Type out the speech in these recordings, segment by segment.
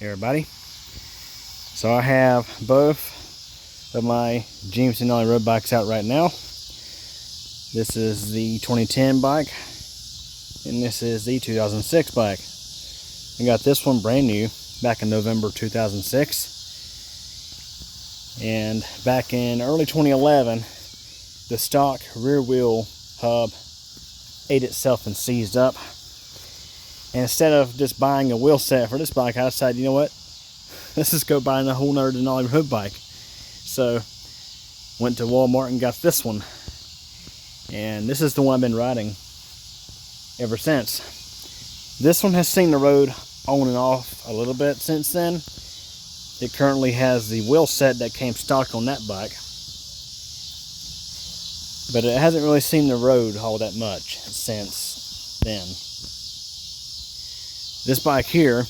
everybody. So I have both of my James Denali road bikes out right now. This is the 2010 bike, and this is the 2006 bike. I got this one brand new back in November 2006, and back in early 2011 the stock rear wheel hub ate itself and seized up. And instead of just buying a wheel set for this bike, I decided, you know what, let's just go buy a whole nother Denali road bike. So went to Walmart and got this one, and this is the one I've been riding ever since. This one has seen the road on and off a little bit since then. It currently has the wheel set that came stock on that bike, but it hasn't really seen the road all that much since then. This bike here,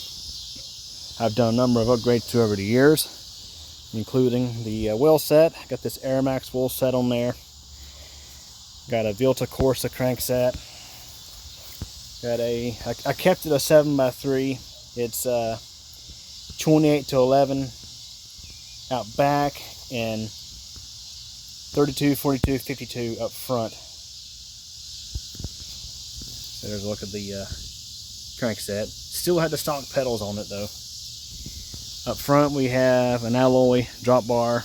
I've done a number of upgrades to over the years, including the wheel set. Got this Airmax wheel set on there. Got a Vilta Corsa crankset. Got I kept it a 7x3. It's 28 to 11 out back and 32, 42, 52 up front. So there's a look at the crankset. Still had the stock pedals on it though. Up front we have an alloy drop bar,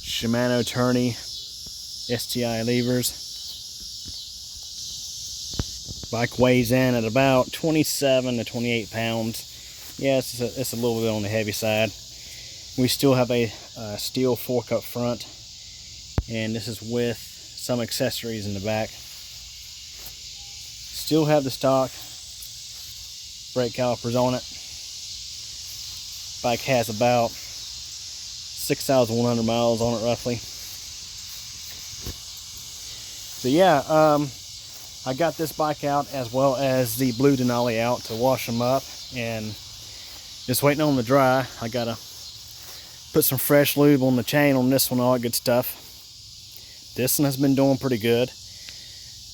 Shimano tourney, STI levers. Bike weighs in at about 27 to 28 pounds. Yeah, it's a little bit on the heavy side. We still have a steel fork up front, and this is with some accessories in the back. Still have the stock brake calipers on it. Bike has about 6,100 miles on it roughly. So yeah, I got this bike out as well as the blue Denali out to wash them up, and just waiting on them to dry. I gotta put some fresh lube on the chain on this one, all that good stuff. This one has been doing pretty good.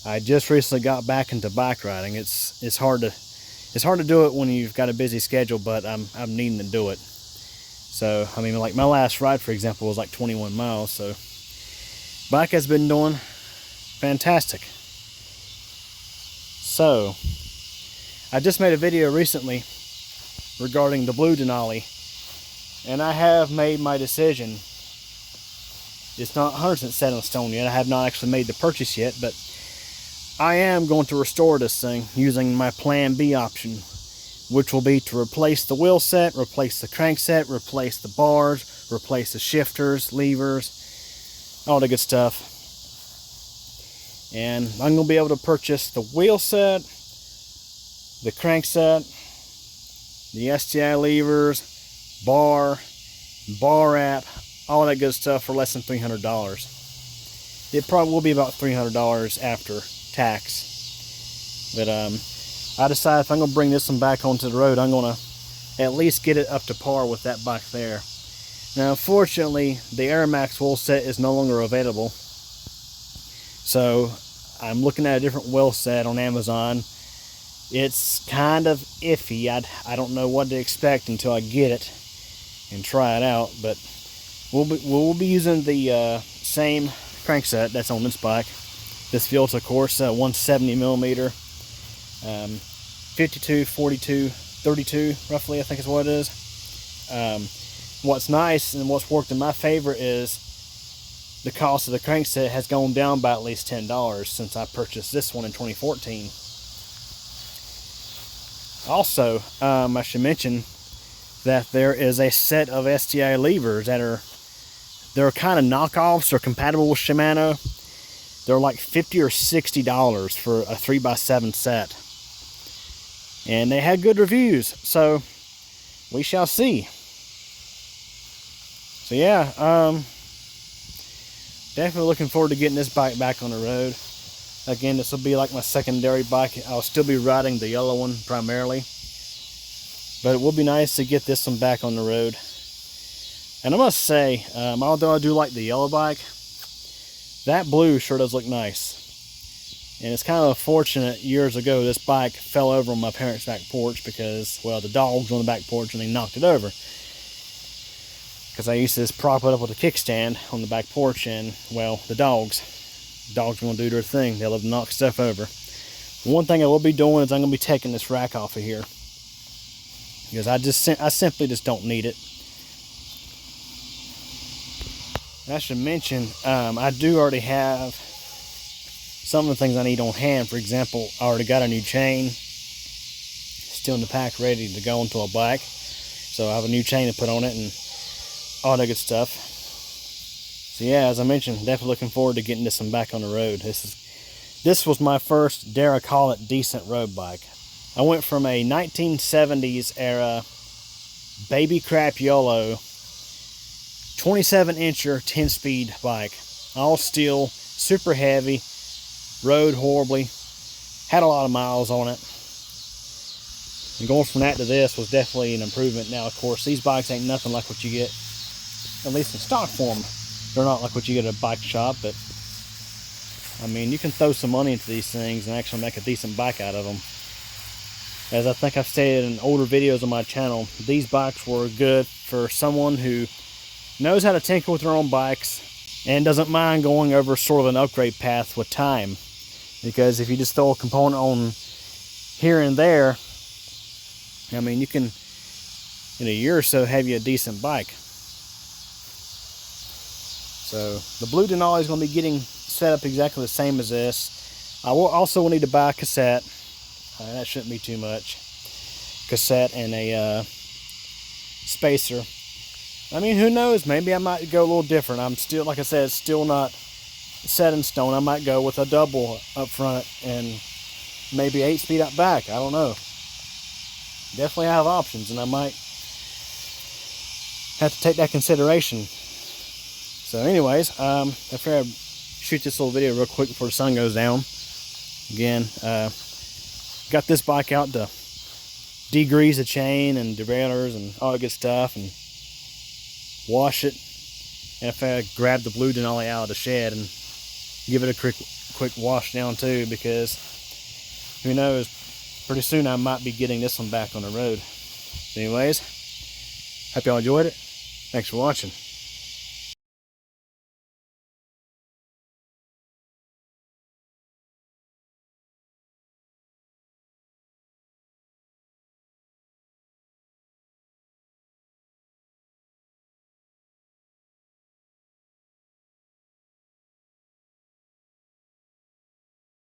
I just recently got back into bike riding. It's hard to do it when you've got a busy schedule, but I'm needing to do it. So I mean, like my last ride for example was like 21 miles. So bike has been doing fantastic. So I just made a video recently regarding the blue Denali, and I have made my decision. It's not 100% set in stone yet. I have not actually made the purchase yet, but I am going to restore this thing using my plan B option, which will be to replace the wheel set, replace the crankset, replace the bars, replace the shifters, levers, all the good stuff. And I'm going to be able to purchase the wheel set, the crankset, the STI levers, bar wrap, all that good stuff for less than $300. It probably will be about $300 after tax. But I decided if I'm going to bring this one back onto the road, I'm going to at least get it up to par with that bike there. Now unfortunately the Airmax wheel set is no longer available, so I'm looking at a different wheel set on Amazon. It's kind of iffy. I don't know what to expect until I get it and try it out, but we'll be using the same crankset that's on this bike. This Vilta Corsa 170mm, 52, 42, 32 roughly, I think is what it is. What's nice and what's worked in my favor is the cost of the crankset has gone down by at least $10 since I purchased this one in 2014. Also, I should mention that there is a set of STI levers that they're kind of knockoffs. They're compatible with Shimano. They're like $50 or $60 for a 3x7 set, and they had good reviews, so we shall see. So yeah, definitely looking forward to getting this bike back on the road. Again, this will be like my secondary bike. I'll still be riding the yellow one primarily, but it will be nice to get this one back on the road. And I must say, although I do like the yellow bike, that blue sure does look nice. And it's kind of unfortunate, years ago this bike fell over on my parents' back porch because, well, the dogs were on the back porch and they knocked it over. Because I used to just prop it up with a kickstand on the back porch, and, well, the dogs are going to do their thing. They love to knock stuff over. One thing I will be doing is I'm going to be taking this rack off of here, because I simply just don't need it. I should mention, I do already have some of the things I need on hand. For example, I already got a new chain still in the pack, ready to go onto a bike. So I have a new chain to put on it and all that good stuff. So yeah, as I mentioned, definitely looking forward to getting this one back on the road. This was my first, dare I call it, decent road bike. I went from a 1970s era baby crap YOLO 27-incher 10-speed bike, all steel, super heavy, rode horribly, had a lot of miles on it. And going from that to this was definitely an improvement. Now, of course, these bikes ain't nothing like what you get, at least in stock form. They're not like what you get at a bike shop, but I mean, you can throw some money into these things and actually make a decent bike out of them. As I think I've stated in older videos on my channel, these bikes were good for someone who knows how to tinker with their own bikes and doesn't mind going over sort of an upgrade path with time. Because if you just throw a component on here and there, I mean, you can, in a year or so, have you a decent bike. So the blue Denali is going to be getting set up exactly the same as this. I will also need to buy a cassette. That shouldn't be too much. Cassette and a spacer. I mean, who knows? Maybe I might go a little different. I'm still, like I said, still not set in stone. I might go with a double up front and maybe 8-speed up back. I don't know. Definitely have options, and I might have to take that consideration. So anyways, I figured I'd shoot this little video real quick before the sun goes down. Again, got this bike out to degrease the chain and derailleurs and all that good stuff, and wash it. And if I grab the blue Denali out of the shed and give it a quick wash down too, because who knows, pretty soon I might be getting this one back on the road. So anyways, hope y'all enjoyed it. Thanks for watching.